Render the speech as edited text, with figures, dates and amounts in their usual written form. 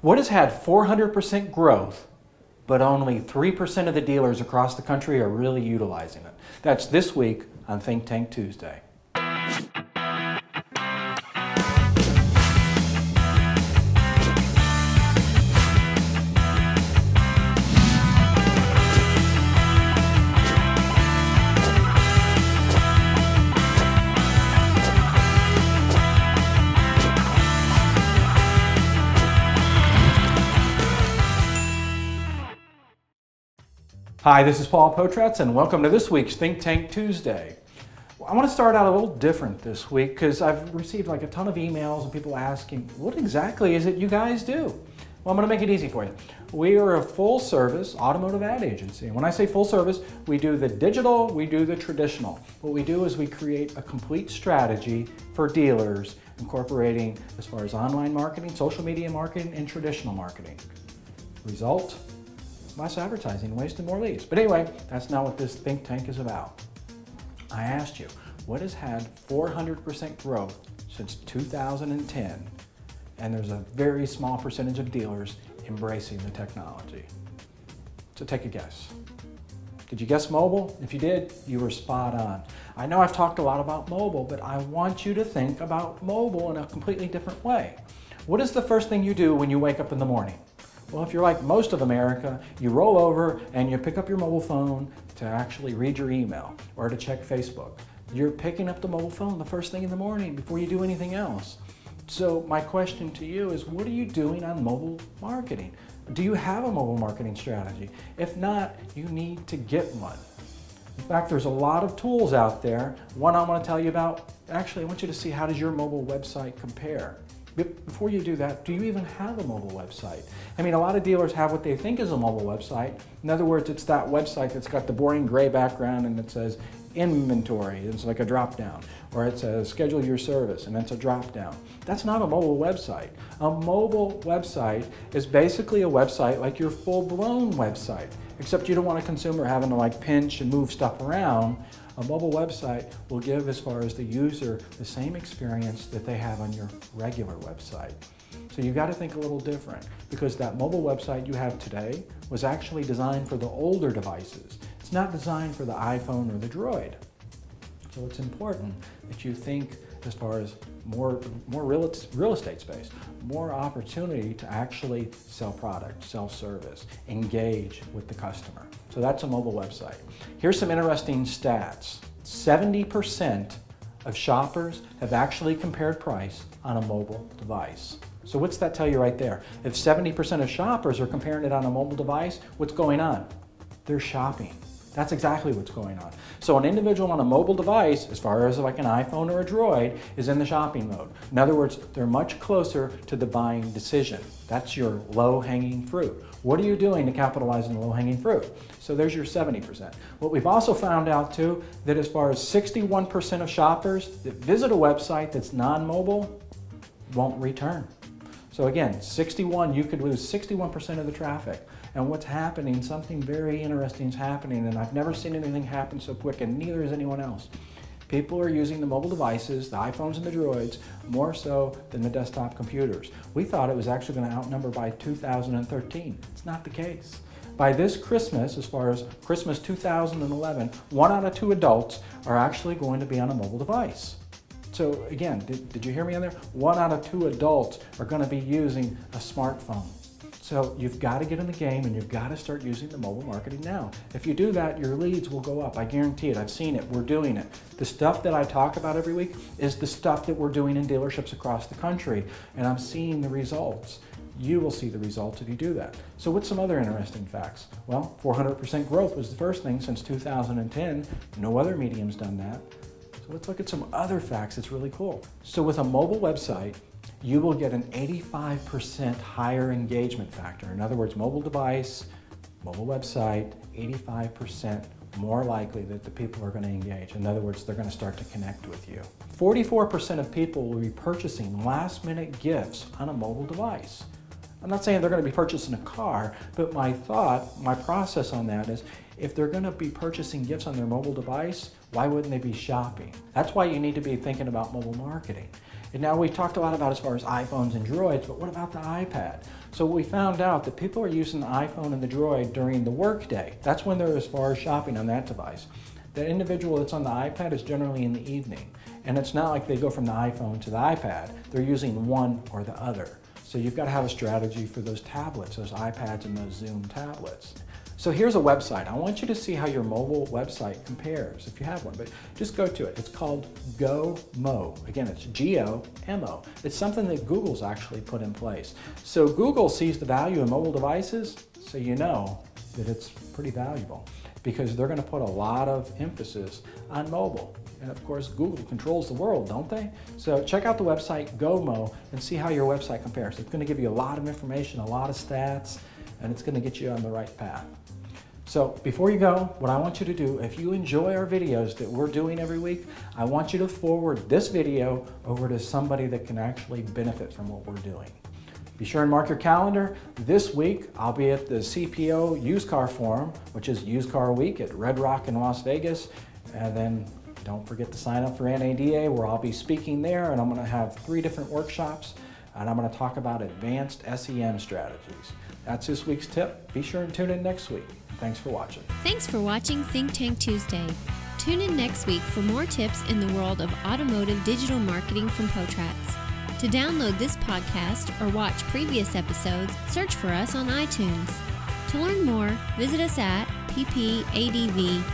What has had 400% growth, but only 3% of the dealers across the country are really utilizing it? That's this week on Think Tank Tuesday. Hi, this is Paul Potratz, and welcome to this week's Think Tank Tuesday. I want to start out a little different this week because I've received like a ton of emails and people asking, what exactly is it you guys do? Well, I'm going to make it easy for you. We are a full-service automotive ad agency. And when I say full service, we do the digital, we do the traditional. What we do is we create a complete strategy for dealers, incorporating as far as online marketing, social media marketing, and traditional marketing. Result? Less advertising, wasting more leads. But anyway, that's not what this think tank is about. I asked you, what has had 400% growth since 2010? And there's a very small percentage of dealers embracing the technology. So take a guess. Did you guess mobile? If you did, you were spot on. I know I've talked a lot about mobile, but I want you to think about mobile in a completely different way. What is the first thing you do when you wake up in the morning? Well, if you're like most of America, you roll over and you pick up your mobile phone to actually read your email or to check Facebook. You're picking up the mobile phone the first thing in the morning before you do anything else. So my question to you is, what are you doing on mobile marketing? Do you have a mobile marketing strategy? If not, you need to get one. In fact, there's a lot of tools out there. One I want to tell you about, actually I want you to see, how does your mobile website compare? But before you do that, do you even have a mobile website? I mean, a lot of dealers have what they think is a mobile website. In other words, it's that website that's got the boring gray background and it says inventory, it's like a drop down, or it says schedule your service and it's a drop down. That's not a mobile website. A mobile website is basically a website like your full-blown website, except you don't want a consumer having to like pinch and move stuff around. A mobile website will give, as far as the user, the same experience that they have on your regular website. So you've got to think a little different, because that mobile website you have today was actually designed for the older devices. It's not designed for the iPhone or the Droid. So it's important that you think as far as more real estate space, more opportunity to actually sell product, sell service, engage with the customer. So that's a mobile website. Here's some interesting stats. 70% of shoppers have actually compared price on a mobile device. So what's that tell you right there? If 70% of shoppers are comparing it on a mobile device, what's going on? They're shopping. That's exactly what's going on. So an individual on a mobile device, as far as like an iPhone or a Droid, is in the shopping mode. In other words, they're much closer to the buying decision. That's your low-hanging fruit. What are you doing to capitalize on the low-hanging fruit? So there's your 70%. What we've also found out too, that as far as 61% of shoppers that visit a website that's non-mobile won't return. So again, 61, you could lose 61% of the traffic. And what's happening, something very interesting is happening, and I've never seen anything happen so quick, and neither has anyone else. People are using the mobile devices, the iPhones and the Droids, more so than the desktop computers. We thought it was actually going to outnumber by 2013. It's not the case. By this Christmas, as far as Christmas 2011, 1 out of 2 adults are actually going to be on a mobile device. So again, did you hear me on there? 1 out of 2 adults are going to be using a smartphone. So you've got to get in the game and you've got to start using the mobile marketing now. If you do that, your leads will go up. I guarantee it. I've seen it. We're doing it. The stuff that I talk about every week is the stuff that we're doing in dealerships across the country, and I'm seeing the results. You will see the results if you do that. So what's some other interesting facts? Well, 400% growth was the first thing since 2010. No other medium's done that. So let's look at some other facts that's really cool. So with a mobile website, you will get an 85% higher engagement factor. In other words, mobile device, mobile website, 85% more likely that the people are going to engage. In other words, they're going to start to connect with you. 44% of people will be purchasing last-minute gifts on a mobile device. I'm not saying they're going to be purchasing a car, but my process on that is, if they're going to be purchasing gifts on their mobile device, why wouldn't they be shopping? That's why you need to be thinking about mobile marketing. And now we've talked a lot about as far as iPhones and Droids, but what about the iPad? So we found out that people are using the iPhone and the Droid during the workday. That's when they're as far as shopping on that device. The individual that's on the iPad is generally in the evening. And it's not like they go from the iPhone to the iPad. They're using one or the other. So you've got to have a strategy for those tablets, those iPads and those Zoom tablets. So here's a website. I want you to see how your mobile website compares, if you have one, but just go to it. It's called GoMo. Again, it's G-O-M-O. It's something that Google's actually put in place. So Google sees the value in mobile devices, so you know that it's pretty valuable because they're going to put a lot of emphasis on mobile. And of course, Google controls the world, don't they? So check out the website GoMo and see how your website compares. It's going to give you a lot of information, a lot of stats, and it's going to get you on the right path. So before you go, what I want you to do, if you enjoy our videos that we're doing every week, I want you to forward this video over to somebody that can actually benefit from what we're doing. Be sure and mark your calendar. This week, I'll be at the CPO Used Car Forum, which is Used Car Week at Red Rock in Las Vegas. And then don't forget to sign up for NADA, where I'll be speaking there, and I'm going to have 3 different workshops, and I'm going to talk about advanced SEM strategies. That's this week's tip. Be sure and tune in next week. Thanks for watching. Thanks for watching Think Tank Tuesday. Tune in next week for more tips in the world of automotive digital marketing from Potrats. To download this podcast or watch previous episodes, search for us on iTunes. To learn more, visit us at ppadv.com.